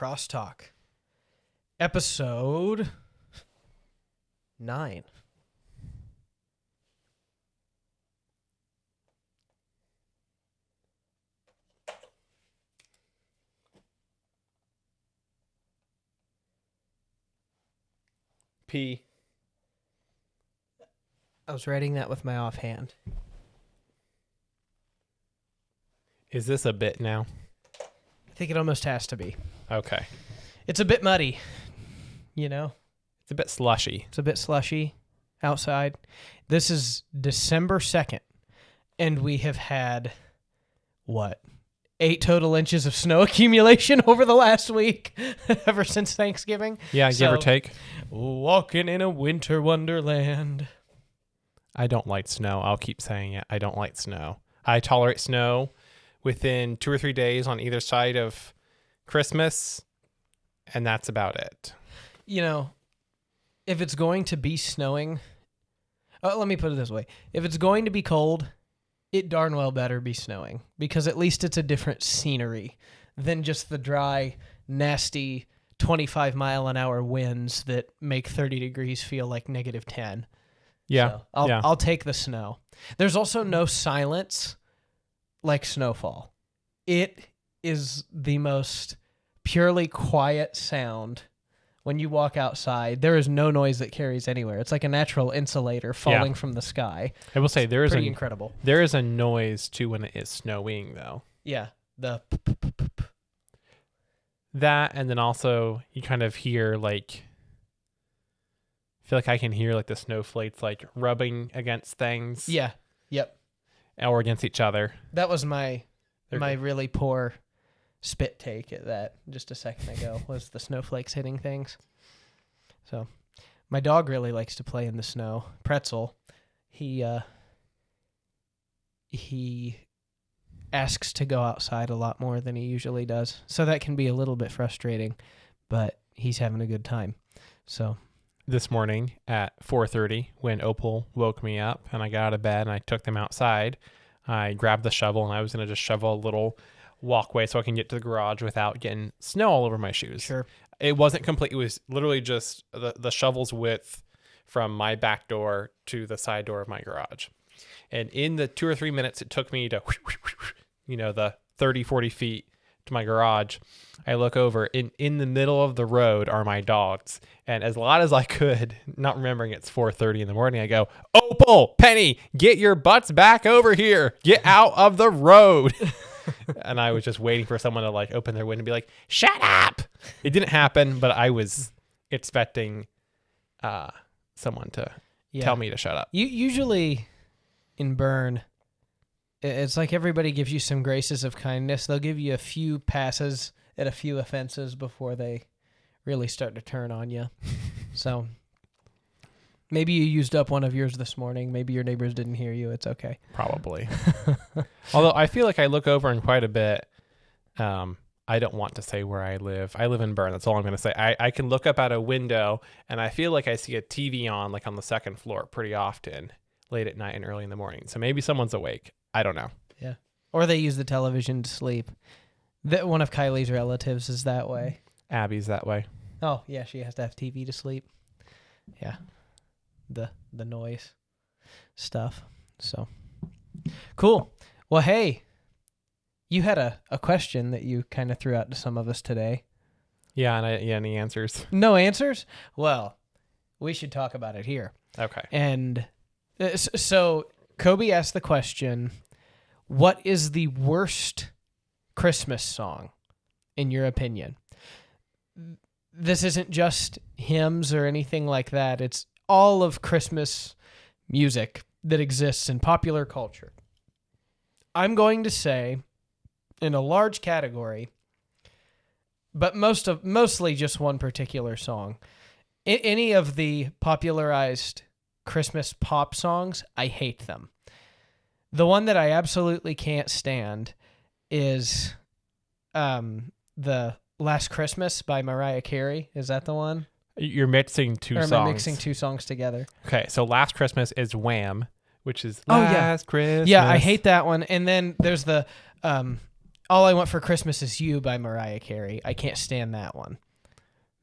Crosstalk, episode 9. P. I was writing that with my offhand. Is this a bit now? I think it almost has to be. Okay. It's a bit muddy, you know? It's a bit slushy. It's a bit slushy outside. This is December 2nd, and we have had, 8 total inches of snow accumulation over the last week, ever since Thanksgiving. Yeah, give or take. Walking in a winter wonderland. I don't like snow. I'll keep saying it. I don't like snow. I tolerate snow within 2 or 3 days on either side of Christmas, and that's about it. You know, if it's going to be snowing, let me put it this way. If it's going to be cold, it darn well better be snowing, because at least it's a different scenery than just the dry, nasty 25-mile-an-hour winds that make 30 degrees feel like -10. Yeah. So I'll take the snow. There's also no silence like snowfall. It is the most purely quiet sound when you walk outside. There is no noise that carries anywhere. It's like a natural insulator falling from the sky. I will say there is pretty incredible. There is a noise too when it is snowing, though. Yeah, the that, and then also you kind of hear like, I feel like I can hear like the snowflakes like rubbing against things. Yeah. Yep. Or against each other. That was my They're really poor spit take at that just a second ago, was the snowflakes hitting things. So my dog really likes to play in the snow. Pretzel, he asks to go outside a lot more than he usually does. So that can be a little bit frustrating, but he's having a good time. So this morning at 4:30 when Opal woke me up and I got out of bed and I took them outside, I grabbed the shovel and I was going to just shovel a little walkway so I can get to the garage without getting snow all over my shoes. Sure. It wasn't complete. It was literally just the shovel's width from my back door to the side door of my garage. And in the 2 or 3 minutes it took me to, the 30, 40 feet to my garage, I look over. In the middle of the road are my dogs. And as loud as I could, not remembering it's 4:30 in the morning, I go, Opal, Penny, get your butts back over here. Get out of the road. And I was just waiting for someone to like open their window and be like, shut up. It didn't happen, but I was expecting someone to tell me to shut up. Usually in Bern, it's like everybody gives you some graces of kindness. They'll give you a few passes at a few offenses before they really start to turn on you. So maybe you used up one of yours this morning. Maybe your neighbors didn't hear you. It's okay. Probably. Although I feel like I look over in quite a bit. I don't want to say where I live. I live in Bern. That's all I'm going to say. I can look up out a window and I feel like I see a TV on like on the second floor pretty often late at night and early in the morning. So maybe someone's awake. I don't know. Yeah. Or they use the television to sleep. One of Kylie's relatives is that way. Abby's that way. Oh, yeah, she has to have TV to sleep. Yeah. The noise stuff. So cool. Well, hey, you had a question that you kind of threw out to some of us today. Yeah, and any answers? No answers? Well, we should talk about it here. Okay. And so Coby asked the question, what is the worst Christmas song, in your opinion? This isn't just hymns or anything like that. It's all of Christmas music that exists in popular culture. I'm going to say, in a large category, but mostly just one particular song. Any of the popularized Christmas pop songs, I hate them. The one that I absolutely can't stand is the Last Christmas by Mariah Carey. Is that the one? You're mixing two songs. Am I mixing two songs together? Okay, so Last Christmas is Wham, which is Last Christmas. Yeah, I hate that one. And then there's the All I Want for Christmas Is You by Mariah Carey. I can't stand that one.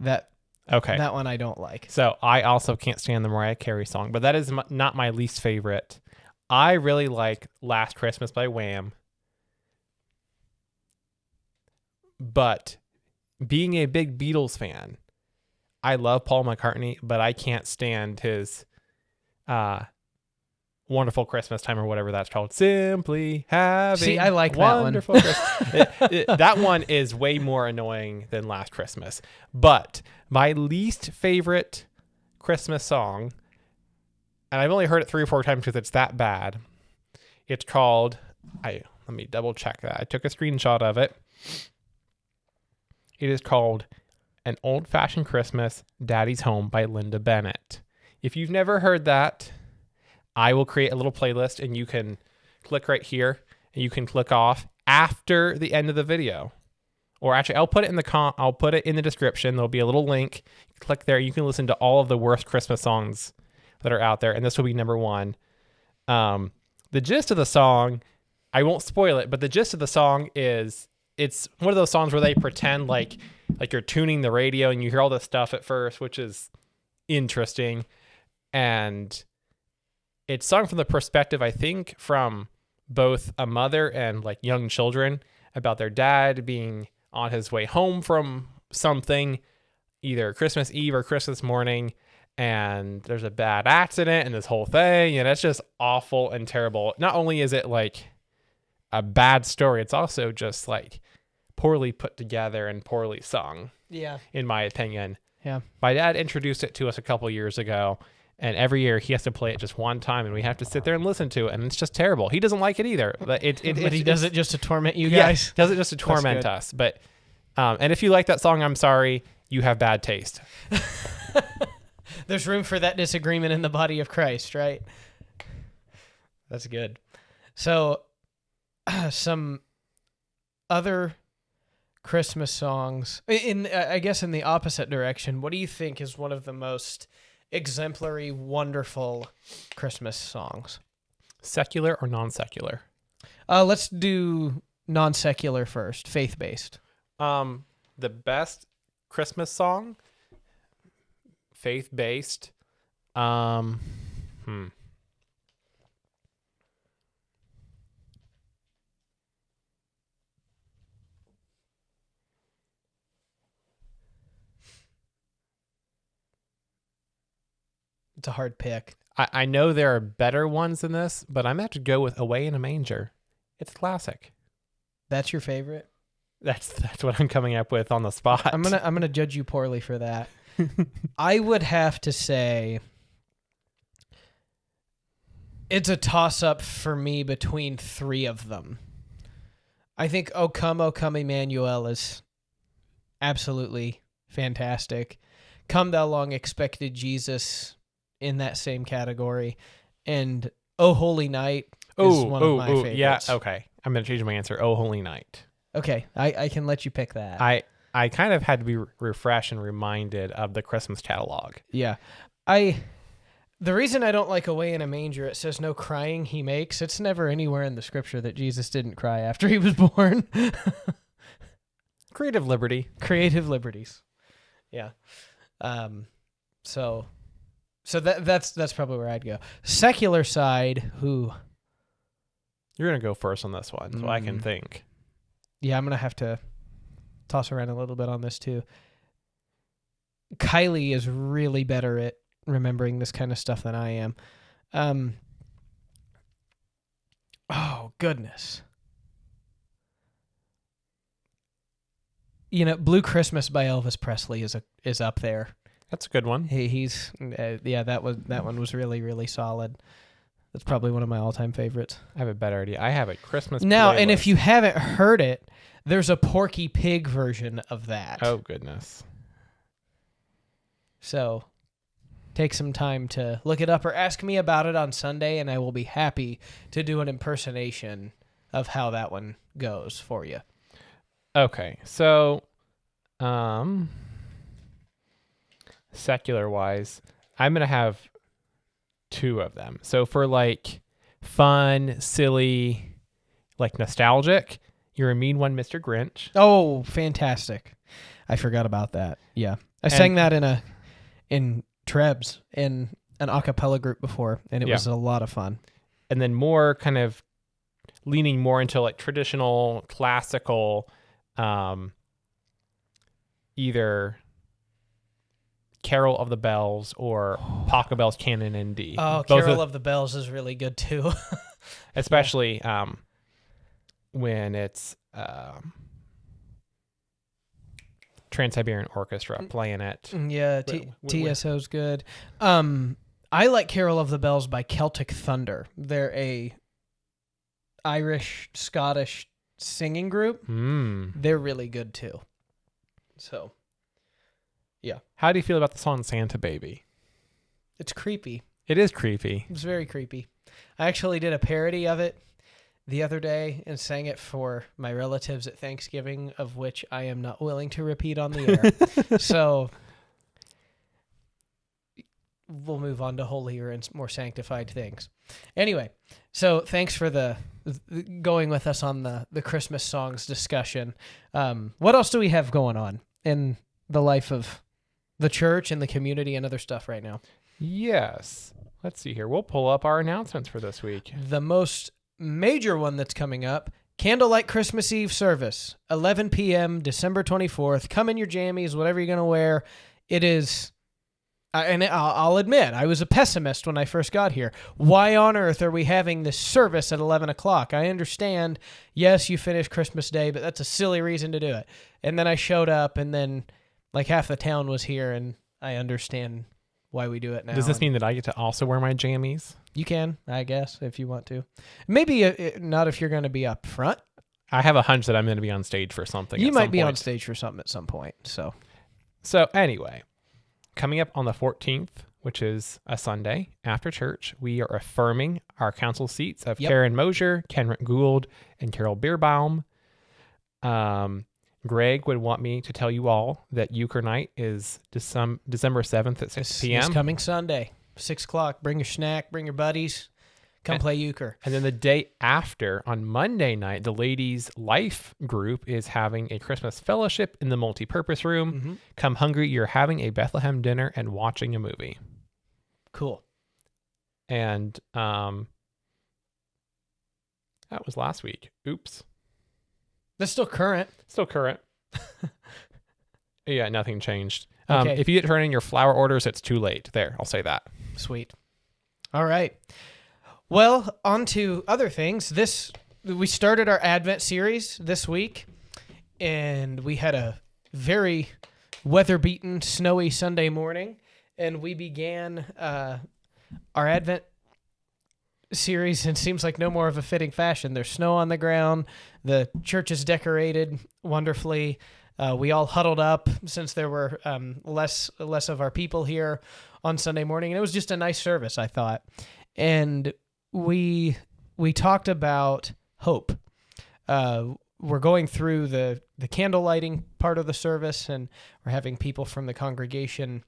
That one I don't like. So I also can't stand the Mariah Carey song, but that is not my least favorite. I really like Last Christmas by Wham. But being a big Beatles fan, I love Paul McCartney, but I can't stand his Wonderful Christmas Time or whatever that's called. Simply having See, I like wonderful that Christmas. That one is way more annoying than Last Christmas. But my least favorite Christmas song, and I've only heard it 3 or 4 times because it's that bad. It's called, let me double check that. I took a screenshot of it. It is called An Old-Fashioned Christmas, Daddy's Home by Linda Bennett. If you've never heard that, I will create a little playlist and you can click right here and you can click off after the end of the video. Or actually, I'll put it in the description. There'll be a little link. Click there. You can listen to all of the worst Christmas songs that are out there, and this will be number 1. The gist of the song, I won't spoil it, but the gist of the song is it's one of those songs where they pretend like you're tuning the radio and you hear all this stuff at first, which is interesting. And it's sung from the perspective, I think, from both a mother and like young children about their dad being on his way home from something, either Christmas Eve or Christmas morning, and there's a bad accident and this whole thing, and it's just awful and terrible. Not only is it like a bad story, it's also just like poorly put together and poorly sung. Yeah. In my opinion. Yeah. My dad introduced it to us a couple years ago, and every year he has to play it just one time, and we have to sit there and listen to it, and it's just terrible. He doesn't like it either. But he does it just to torment you guys. Yeah, does it just to torment us. But and if you like that song, I'm sorry, you have bad taste. There's room for that disagreement in the body of Christ, right? That's good. So, some other Christmas songs, I guess in the opposite direction, what do you think is one of the most exemplary, wonderful Christmas songs? Secular or non-secular? Let's do non-secular first, faith-based. The best Christmas song, faith-based. It's a hard pick. I know there are better ones than this, but I'm going to have to go with Away in a Manger. It's classic. That's your favorite? That's what I'm coming up with on the spot. I'm gonna judge you poorly for that. I would have to say it's a toss-up for me between 3 of them. I think O Come, Emmanuel is absolutely fantastic. Come Thou Long Expected Jesus in that same category. And Oh Holy Night is one of my favorites. Yeah, okay. I'm going to change my answer. Oh Holy Night. Okay, I can let you pick that. I kind of had to be refreshed and reminded of the Christmas catalog. Yeah. The reason I don't like Away in a Manger, it says no crying he makes. It's never anywhere in the scripture that Jesus didn't cry after he was born. Creative liberty. Creative liberties. Yeah. So that's probably where I'd go. Secular side, who? You're going to go first on this one, so I can think. Yeah, I'm going to have to toss around a little bit on this too. Kylie is really better at remembering this kind of stuff than I am. Oh, goodness. You know, Blue Christmas by Elvis Presley is up there. That's a good one. He's that one was really, really solid. That's probably one of my all-time favorites. I have a better idea. I have a Christmas now, playlist. And if you haven't heard it, there's a Porky Pig version of that. Oh, goodness. So take some time to look it up or ask me about it on Sunday, and I will be happy to do an impersonation of how that one goes for you. Okay, so secular-wise, I'm going to have 2 of them. So for like fun, silly, like nostalgic, You're a Mean One, Mr. Grinch. Oh, fantastic. I forgot about that. Yeah. I sang that in Trebs in an a cappella group before, and it was a lot of fun. And then more kind of leaning more into like traditional, classical, either Carol of the Bells or Pachelbel's Canon in D. Oh, Carol of the Bells is really good too. Especially when it's Trans-Siberian Orchestra playing it. Yeah, TSO's good. I like Carol of the Bells by Celtic Thunder. They're a Irish, Scottish singing group. They're really good too. So, yeah. How do you feel about the song Santa Baby? It's creepy. It is creepy. It's very creepy. I actually did a parody of it the other day and sang it for my relatives at Thanksgiving, of which I am not willing to repeat on the air. So we'll move on to holier and more sanctified things. Anyway, so thanks for the going with us on the Christmas songs discussion. What else do we have going on in the life of the church and the community and other stuff right now? Yes. Let's see here. We'll pull up our announcements for this week. The most major one that's coming up, Candlelight Christmas Eve service, 11 p.m., December 24th. Come in your jammies, whatever you're going to wear. It is, and I'll admit, I was a pessimist when I first got here. Why on earth are we having this service at 11 o'clock? I understand, yes, you finish Christmas Day, but that's a silly reason to do it. And then I showed up, and then like half the town was here, and I understand why we do it now. Does this mean that I get to also wear my jammies? You can, I guess, if you want to. Maybe not if you're going to be up front. I have a hunch that I'm going to be on stage for something. You might be on stage for something at some point. So anyway, coming up on the 14th, which is a Sunday after church, we are affirming our council seats of Karen Mosier, Kenrick Gould, and Carol Beerbaum. Greg would want me to tell you all that Euchre Night is December 7th at 6 p.m. It's coming Sunday, 6 o'clock. Bring your snack, bring your buddies. Come play euchre. And then the day after, on Monday night, the Ladies Life group is having a Christmas fellowship in the multi-purpose room. Mm-hmm. Come hungry. You're having a Bethlehem dinner and watching a movie. Cool. And that was last week. Oops. That's still current. Still current. Yeah, nothing changed. Okay. If you get turn in your flower orders, it's too late. There, I'll say that. Sweet. All right. Well, on to other things. We started our Advent series this week, and we had a very weather-beaten, snowy Sunday morning, and we began our Advent series, and it seems like no more of a fitting fashion. There's snow on the ground. The church is decorated wonderfully. We all huddled up since there were less of our people here on Sunday morning, and it was just a nice service, I thought. And we talked about hope. We're going through the candle lighting part of the service, and we're having people from the congregation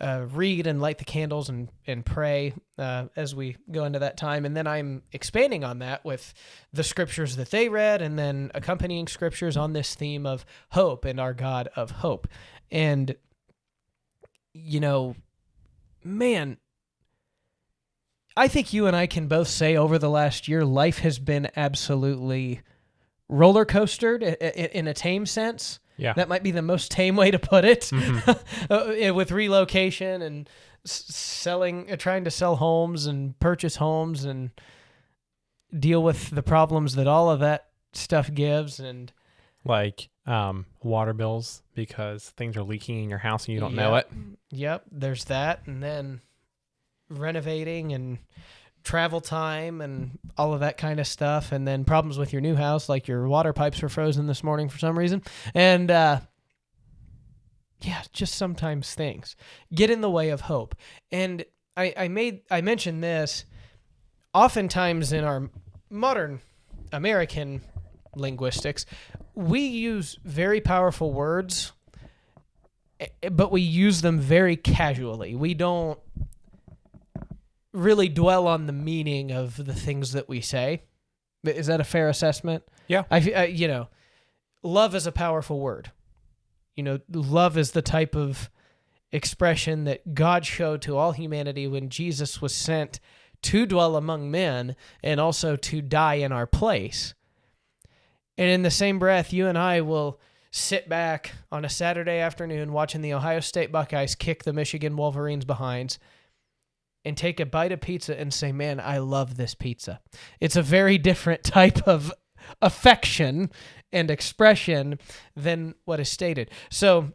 read and light the candles and pray as we go into that time. And then I'm expanding on that with the scriptures that they read and then accompanying scriptures on this theme of hope and our God of hope. And, man, I think you and I can both say over the last year, life has been absolutely roller coastered in a tame sense. Yeah. That might be the most tame way to put it. Mm-hmm. With relocation and trying to sell homes and purchase homes and deal with the problems that all of that stuff gives. And like water bills because things are leaking in your house and you don't know it. Yep. There's that. And then renovating and travel time and all of that kind of stuff, and then problems with your new house, like your water pipes were frozen this morning for some reason, and just sometimes things get in the way of hope. And I mentioned this oftentimes in our modern American linguistics, we use very powerful words, but we use them very casually. We don't really dwell on the meaning of the things that we say Is that a fair assessment? Yeah. Love is a powerful word. Love is the type of expression that God showed to all humanity when Jesus was sent to dwell among men and also to die in our place. And in the same breath, you and I will sit back on a Saturday afternoon watching the Ohio State Buckeyes kick the Michigan Wolverines behinds and take a bite of pizza and say, man, I love this pizza. It's a very different type of affection and expression than what is stated. So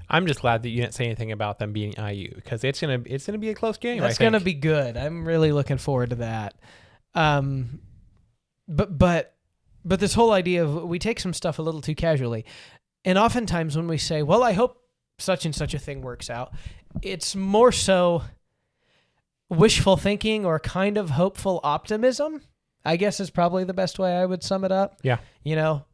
I'm just glad that you didn't say anything about them being IU, because it's gonna be a close game. That's gonna be good. I'm really looking forward to that. But this whole idea of we take some stuff a little too casually, and oftentimes when we say, well, I hope such and such a thing works out, it's more so wishful thinking or kind of hopeful optimism, I guess is probably the best way I would sum it up. Yeah. You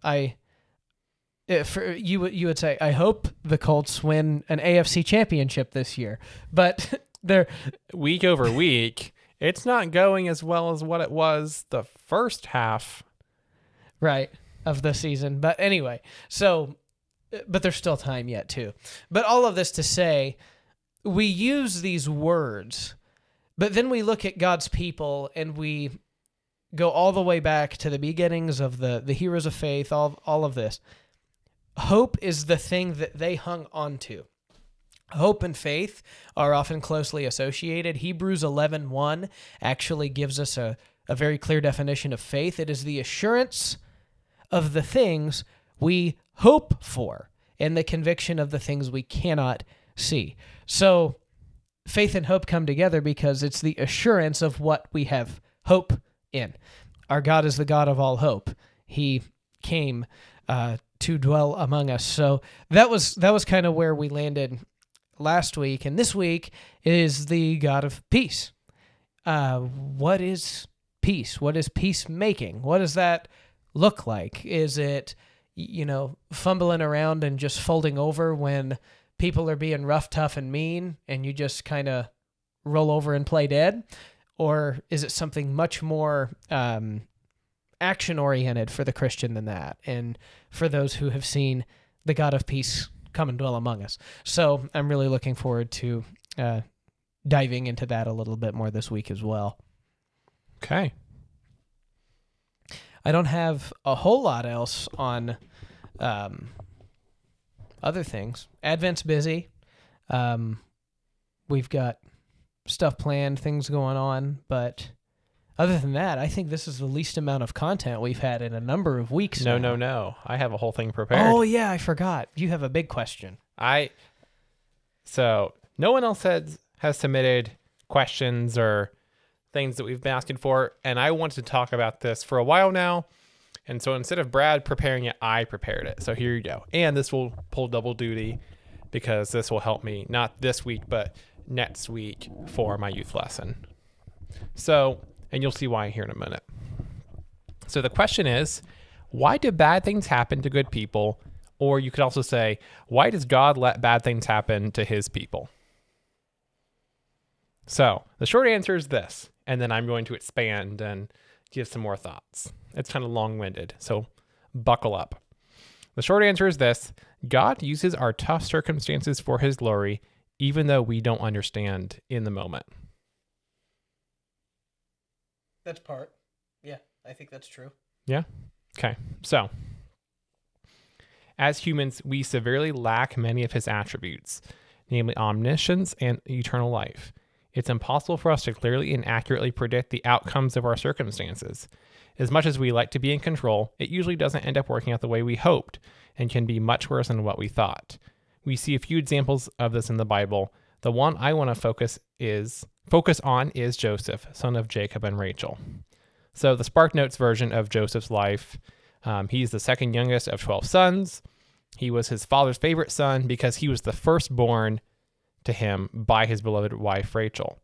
would say, I hope the Colts win an AFC championship this year, but they're week over week, it's not going as well as what it was the first half. Right. Of the season. But anyway, but there's still time yet too. But all of this to say, we use these words, but then we look at God's people and we go all the way back to the beginnings of the heroes of faith, all of this. Hope is the thing that they hung on to. Hope and faith are often closely associated. Hebrews 11:1 actually gives us a very clear definition of faith. It is the assurance of the things we hope for and the conviction of the things we cannot see. So faith and hope come together because it's the assurance of what we have hope in. Our God is the God of all hope. He came to dwell among us. So that was kind of where we landed last week. And this week is the God of peace. What is peace? What is peacemaking? What does that look like? Is it, fumbling around and just folding over when people are being rough, tough, and mean, and you just kind of roll over and play dead? Or is it something much more action-oriented for the Christian than that, and for those who have seen the God of peace come and dwell among us? So I'm really looking forward to diving into that a little bit more this week as well. Okay. I don't have a whole lot else on other things. Advent's busy. We've got stuff planned, things going on, but other than that, I think this is the least amount of content we've had in a number of weeks now. No. I have a whole thing prepared. Oh, yeah, I forgot. You have a big question. So no one else has submitted questions or things that we've been asking for, and I wanted to talk about this for a while now. And so instead of Brad preparing it, I prepared it. So here you go. And this will pull double duty because this will help me not this week, but next week for my youth lesson. So, and you'll see why here in a minute. So the question is, why do bad things happen to good people? Or you could also say, why does God let bad things happen to his people? So the short answer is this, and then I'm going to expand and give some more thoughts. It's kind of long-winded, so buckle up. The short answer is this: God uses our tough circumstances for his glory, even though we don't understand in the moment. That's part. Yeah, I think that's true. Yeah? Okay. So, as humans, we severely lack many of his attributes, namely omniscience and eternal life. It's impossible for us to clearly and accurately predict the outcomes of our circumstances. As much as we like to be in control, it usually doesn't end up working out the way we hoped and can be much worse than what we thought. We see a few examples of this in the Bible. The one I want to focus on is Joseph, son of Jacob and Rachel. So the SparkNotes version of Joseph's life, he's the second youngest of 12 sons. He was his father's favorite son because he was the firstborn to him by his beloved wife, Rachel.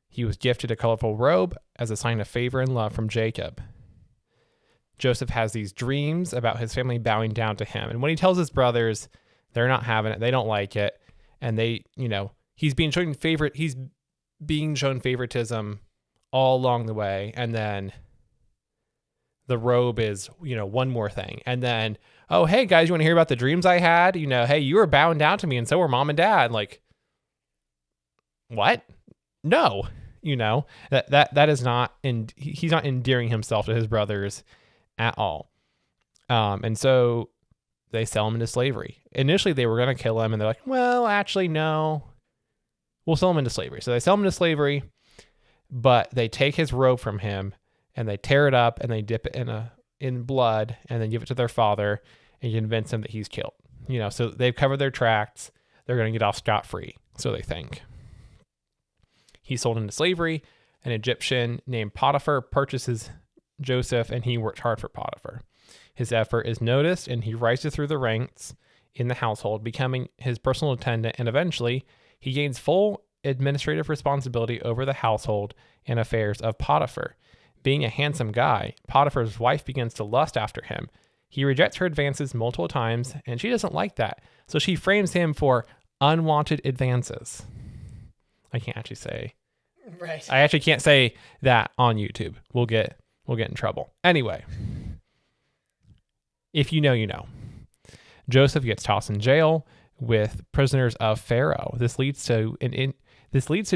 He was gifted a colorful robe as a sign of favor and love from Jacob. Joseph has these dreams about his family bowing down to him. And when he tells his brothers, they're not having it, they don't like it, and he's being shown favoritism all along the way, and then the robe is, one more thing. And then, oh, hey guys, you want to hear about the dreams I had? Hey, you were bowing down to me and so were mom and dad. Like, what? No, that is not, and he's not endearing himself to his brothers at all. And so they sell him into slavery. Initially, they were going to kill him, and they're like, well, actually, no, we'll sell him into slavery. So they sell him into slavery, but they take his robe from him, and they tear it up, and they dip it in blood, and then give it to their father, and convince him that he's killed. So they've covered their tracks. They're going to get off scot-free, so they think. He's sold into slavery. An Egyptian named Potiphar purchases Joseph, and he worked hard for Potiphar. His effort is noticed, and he rises through the ranks in the household, becoming his personal attendant, and eventually he gains full administrative responsibility over the household and affairs of Potiphar. Being a handsome guy, Potiphar's wife begins to lust after him. He rejects her advances multiple times, and she doesn't like that, so she frames him for unwanted advances. I can't actually say. Right. I actually can't say that on YouTube. We'll get in trouble. Anyway. If you know, you know. Joseph gets tossed in jail with prisoners of Pharaoh. This leads to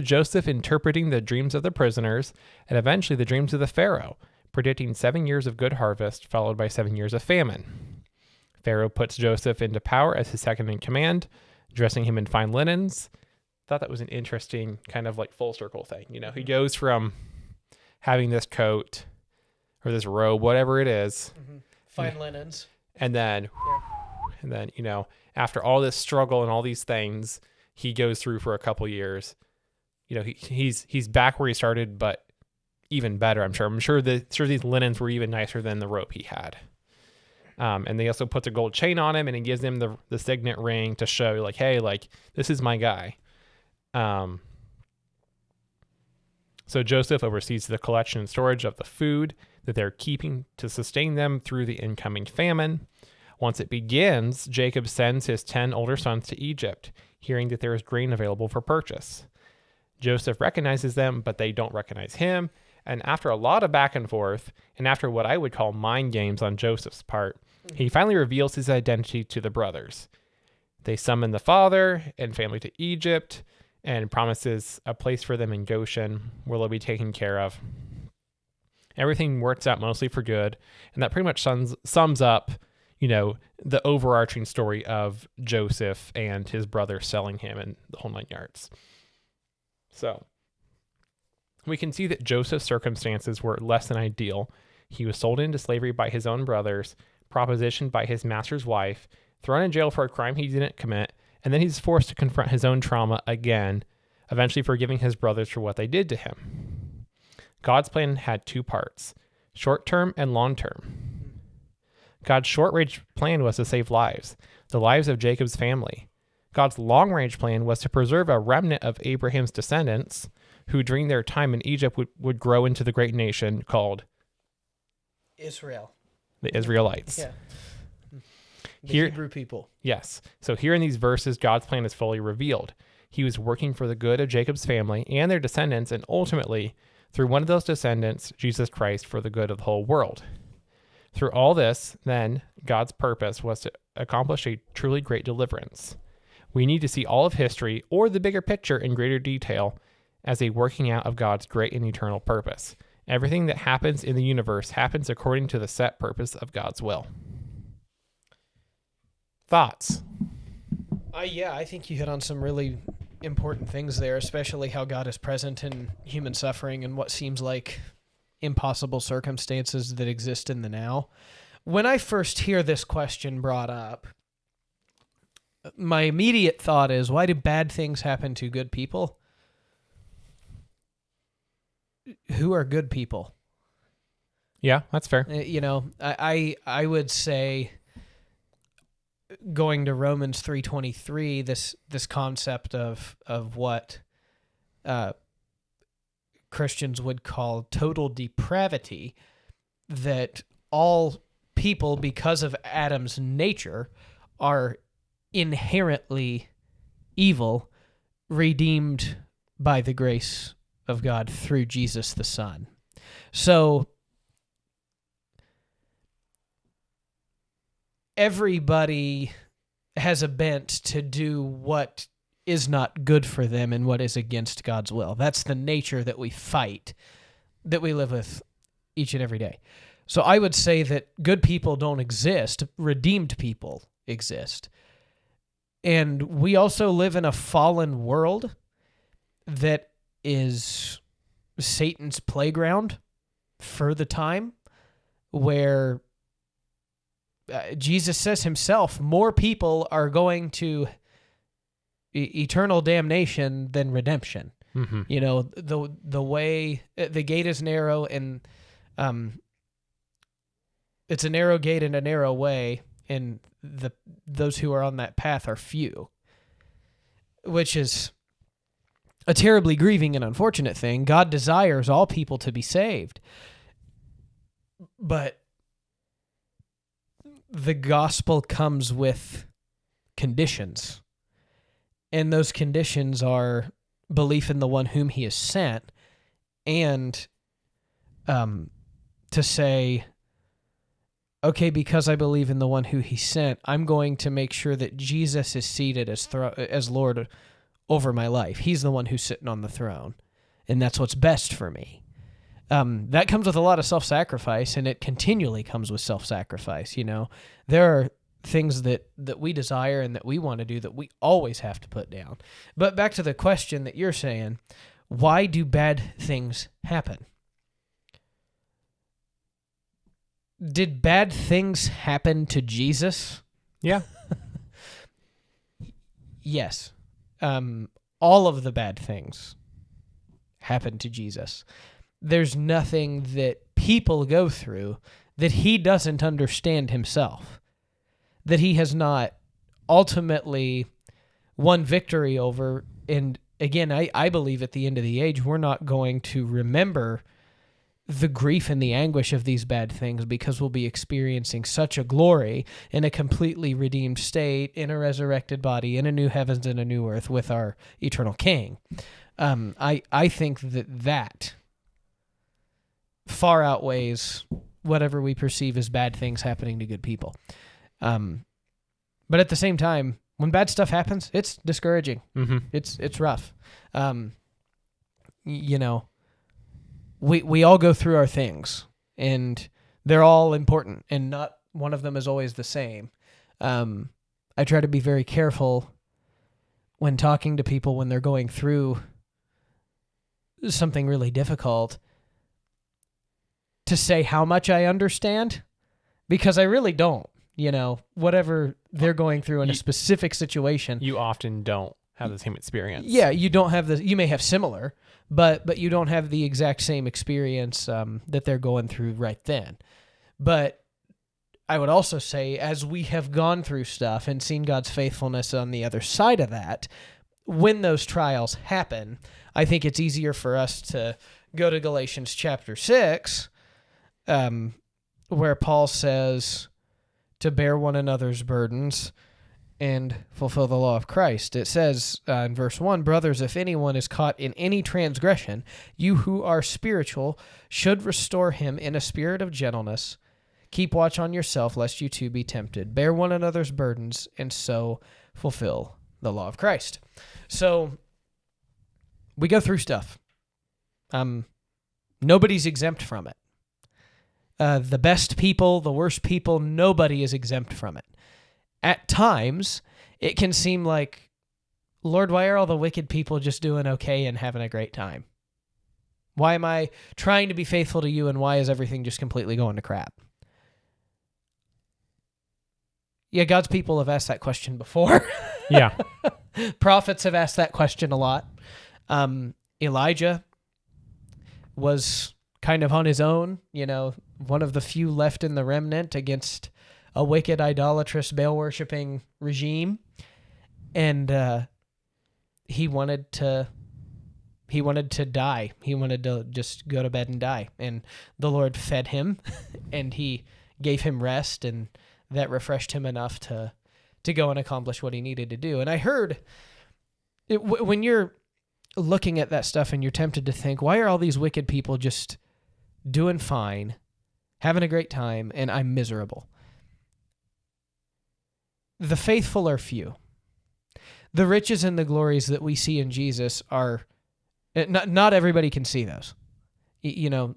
Joseph interpreting the dreams of the prisoners and eventually the dreams of the Pharaoh, predicting 7 years of good harvest followed by 7 years of famine. Pharaoh puts Joseph into power as his second in command, dressing him in fine linens. Thought that was an interesting kind of like full circle thing. He goes from having this coat or this robe, whatever it is, fine linens, and then after all this struggle and all these things he goes through for a couple years, he's back where he started, but even better. I'm sure these linens were even nicer than the robe he had. And they also puts a gold chain on him, and he gives him the signet ring to show like, hey, like this is my guy. So Joseph oversees the collection and storage of the food that they're keeping to sustain them through the incoming famine. Once it begins, Jacob sends his 10 older sons to Egypt, hearing that there is grain available for purchase. Joseph recognizes them, but they don't recognize him. And after a lot of back and forth, and after what I would call mind games on Joseph's part, he finally reveals his identity to the brothers. They summon the father and family to Egypt and promises a place for them in Goshen where they'll be taken care of. Everything works out mostly for good, and that pretty much sums up, the overarching story of Joseph and his brother selling him and the whole 9 yards. So we can see that Joseph's circumstances were less than ideal. He was sold into slavery by his own brothers, propositioned by his master's wife, thrown in jail for a crime he didn't commit, and then he's forced to confront his own trauma again, eventually forgiving his brothers for what they did to him. God's plan had 2 parts, short-term and long-term. God's short-range plan was to save lives, the lives of Jacob's family. God's long-range plan was to preserve a remnant of Abraham's descendants, who during their time in Egypt would grow into the great nation called Israel. The Israelites. Yeah. The Here, Hebrew people. Yes. So here in these verses, God's plan is fully revealed. He was working for the good of Jacob's family and their descendants, and ultimately, through one of those descendants, Jesus Christ, for the good of the whole world. Through all this, then, God's purpose was to accomplish a truly great deliverance. We need to see all of history, or the bigger picture in greater detail, as a working out of God's great and eternal purpose. Everything that happens in the universe happens according to the set purpose of God's will. Thoughts? Yeah, I think you hit on some really important things there, especially how God is present in human suffering and what seems like impossible circumstances that exist in the now. When I first hear this question brought up, my immediate thought is, why do bad things happen to good people? Who are good people? Yeah, that's fair. I would say, going to Romans 3:23, this concept of what Christians would call total depravity, that all people, because of Adam's nature, are inherently evil, redeemed by the grace of God through Jesus the Son. So everybody has a bent to do what is not good for them and what is against God's will. That's the nature that we fight, that we live with each and every day. So I would say that good people don't exist. Redeemed people exist. And we also live in a fallen world that is Satan's playground for the time, where Jesus says himself, more people are going to eternal damnation than redemption. Mm-hmm. You know, the way, the gate is narrow, and it's a narrow gate and a narrow way, and those who are on that path are few, which is a terribly grieving and unfortunate thing. God desires all people to be saved, but the gospel comes with conditions, and those conditions are belief in the one whom he has sent, and to say, okay, because I believe in the one who he sent, I'm going to make sure that Jesus is seated as Lord over my life. He's the one who's sitting on the throne, and that's what's best for me. That comes with a lot of self-sacrifice, and it continually comes with self-sacrifice. You know, there are things that we desire and that we want to do that we always have to put down. But back to the question that you're saying, why do bad things happen? Did bad things happen to Jesus? Yeah. Yes. All of the bad things happened to Jesus. There's nothing that people go through that he doesn't understand himself, that he has not ultimately won victory over. And again, I believe at the end of the age, we're not going to remember the grief and the anguish of these bad things, because we'll be experiencing such a glory in a completely redeemed state, in a resurrected body, in a new heavens and a new earth with our eternal King. I think that far outweighs whatever we perceive as bad things happening to good people. But at the same time, when bad stuff happens, it's discouraging. Mm-hmm. It's rough. You know, we all go through our things, and they're all important, and not one of them is always the same. I try to be very careful when talking to people when they're going through something really difficult to say how much I understand, because I really don't. You know, whatever they're going through in a specific situation, You often don't have the same experience. yeah, you don't have you may have similar, but you don't have the exact same experience that they're going through right then. But I would also say, as we have gone through stuff and seen God's faithfulness on the other side of that, when those trials happen, I think it's easier for us to go to Galatians chapter 6, where Paul says to bear one another's burdens and fulfill the law of Christ. It says in verse 1, "Brothers, if anyone is caught in any transgression, you who are spiritual should restore him in a spirit of gentleness. Keep watch on yourself, lest you too be tempted. Bear one another's burdens, and so fulfill the law of Christ." So we go through stuff. Nobody's exempt from it. The best people, the worst people, nobody is exempt from it. At times, it can seem like, Lord, why are all the wicked people just doing okay and having a great time? Why am I trying to be faithful to you, and why is everything just completely going to crap? Yeah, God's people have asked that question before. Yeah. Prophets have asked that question a lot. Elijah was kind of on his own, you know, one of the few left in the remnant against a wicked, idolatrous, Baal-worshipping regime. And he wanted to die. He wanted to just go to bed and die. And the Lord fed him, and he gave him rest, and that refreshed him enough to go and accomplish what he needed to do. And I heard, when you're looking at that stuff and you're tempted to think, why are all these wicked people just doing fine, having a great time, and I'm miserable? the faithful are few. The riches and the glories that we see in Jesus are not everybody can see those. You know,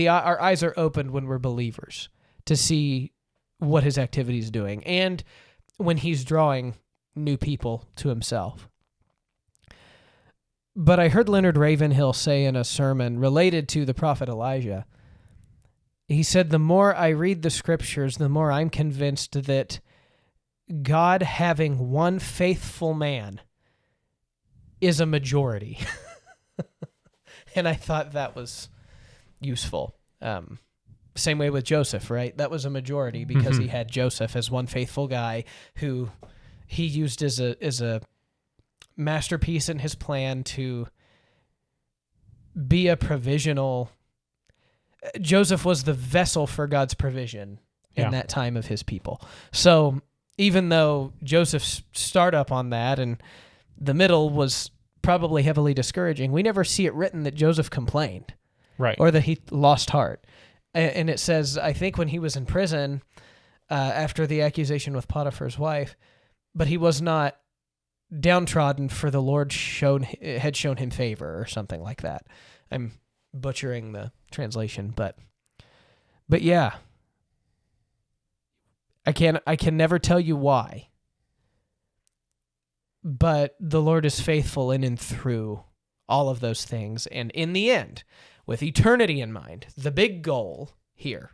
our eyes are opened when we're believers to see what his activity is doing and when he's drawing new people to himself. But I heard Leonard Ravenhill say in a sermon related to the prophet Elijah, he said, the more I read the scriptures, the more I'm convinced that God having one faithful man is a majority. And I thought that was useful. Same way with Joseph, right? That was a majority because he had Joseph as one faithful guy who he used as a masterpiece in his plan to be a provisional. Joseph was the vessel for God's provision in that time of his people. So even though Joseph's startup on that and the middle was probably heavily discouraging, we never see it written that Joseph complained, right, or that he lost heart. And it says, I think when he was in prison after the accusation with Potiphar's wife, but he was not downtrodden, for the Lord had shown him favor or something like that. I'm butchering the translation, but yeah, I can never tell you why, but the Lord is faithful in and through all of those things. And in the end, with eternity in mind, the big goal here,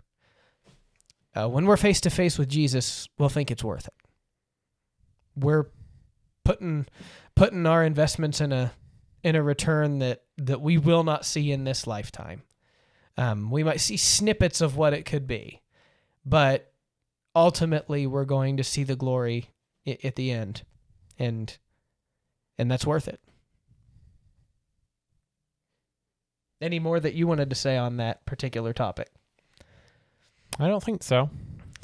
when we're face to face with Jesus, we'll think it's worth it. We're putting our investments in a return that we will not see in this lifetime. We might see snippets of what it could be, but ultimately we're going to see the glory at the end, and that's worth it. Any more that you wanted to say on that particular topic? I don't think so.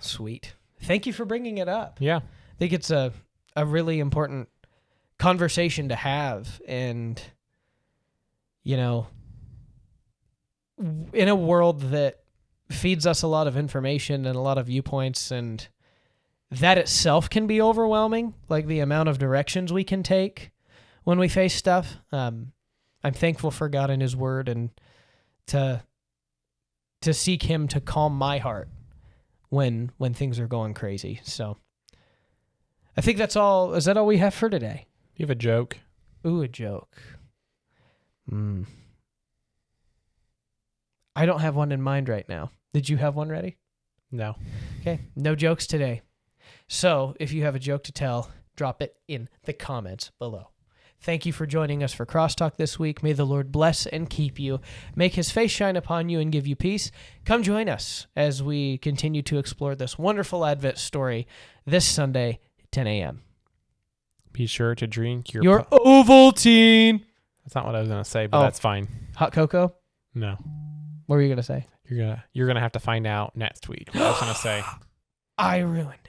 Sweet. Thank you for bringing it up. Yeah. I think it's a really important conversation to have. And, you know, in a world that feeds us a lot of information and a lot of viewpoints, and that itself can be overwhelming, like the amount of directions we can take when we face stuff. I'm thankful for God and his word, and to seek him to calm my heart when things are going crazy. So I think that's all. Is that all we have for today? You have a joke? Ooh, a joke. I don't have one in mind right now. Did you have one ready? No. Okay. No jokes today. So if you have a joke to tell, drop it in the comments below. Thank you for joining us for Crosstalk this week. May the Lord bless and keep you, make his face shine upon you and give you peace. Come join us as we continue to explore this wonderful Advent story this Sunday, 10 a.m. Be sure to drink your Ovaltine. That's not what I was going to say, but that's fine. Hot cocoa? No. What were you going to say? You're gonna have to find out next week what I was going to say. I ruined